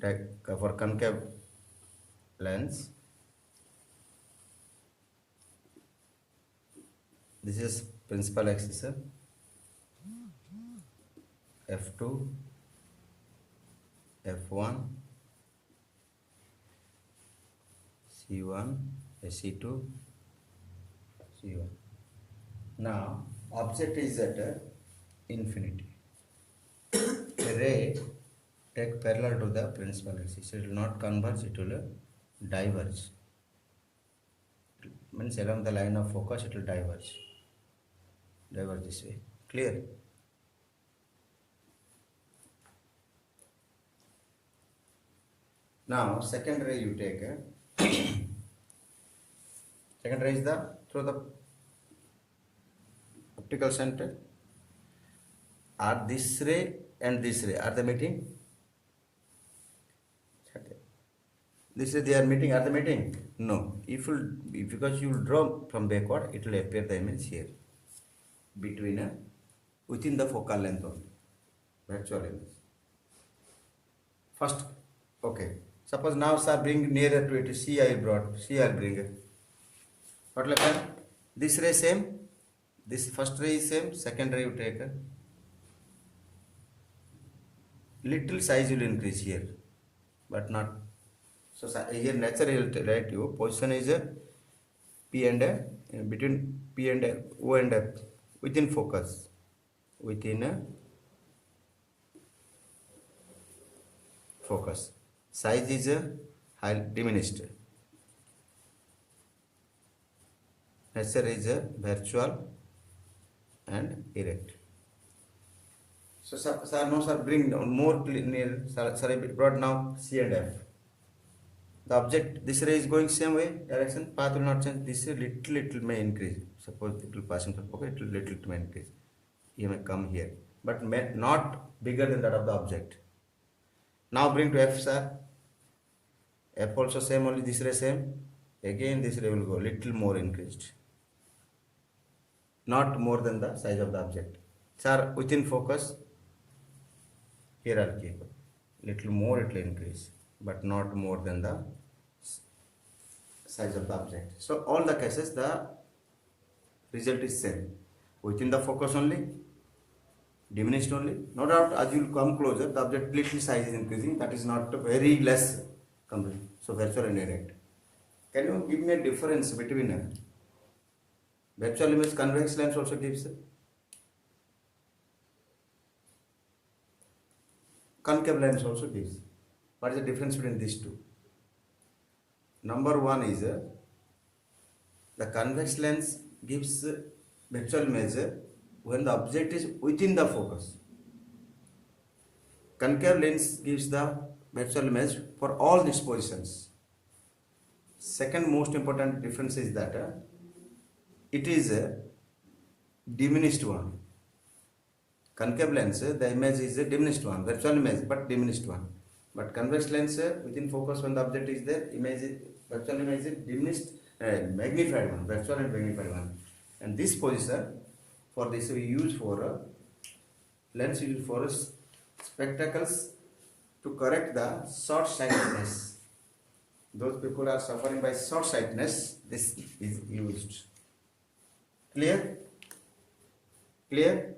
for concave lens. This is principal axis, f2, f1, c1, c2, c1. Now object is at infinity. A ray take parallel to the principal axis. It will not converge, it will diverge. Means along the line of focus it will diverge this way. Clear? Now second ray you take second ray is through the optical center. Are this ray and this ray are they meeting? This ray they are meeting, are they meeting? No. Because you will draw from backward, it will appear the image here between within the focal length only, virtual image. First, okay. Suppose now sir bring nearer to it. C I brought. C I bring. What will happen? This ray same. This first ray is same. Second ray you take. Little size will increase here, but not. So here naturally will write you position is P and between P and O and F within focus, within focus. Size is high diminished. Nature is virtual and erect. So sir, no sir, bring down more near. Sir, I brought now C and F. The object, this ray is going same way, direction, path will not change. This little may increase. Suppose it will pass into focus, it will little may increase. You may come here, but may not bigger than that of the object. Now bring to F, sir. F also same, only this ray same. Again this ray will go little more increased. Not more than the size of the object. Sir, within focus, here I'll keep. Little more it will increase, but not more than the size of the object. So all the cases the result is same. Within the focus only, diminished only. No doubt as you come closer, the object little size is increasing. That is not very less. So virtual and erect. Can you give me a difference between virtual image? Convex lens also gives. Concave lens also gives. What is the difference between these two? Number one is the convex lens gives virtual image when the object is within the focus. Concave lens gives the virtual image for all these positions. Second most important difference is that it is a diminished one. Concave lens, the image is a diminished one, virtual image, but diminished one. But convex lens, within focus when the object is there, virtual image is diminished, magnified one, virtual and magnified one. And this position, for this we use for lens used for spectacles to correct the short-sightedness. Those people are suffering by short-sightedness, this is used. Clear? Clear?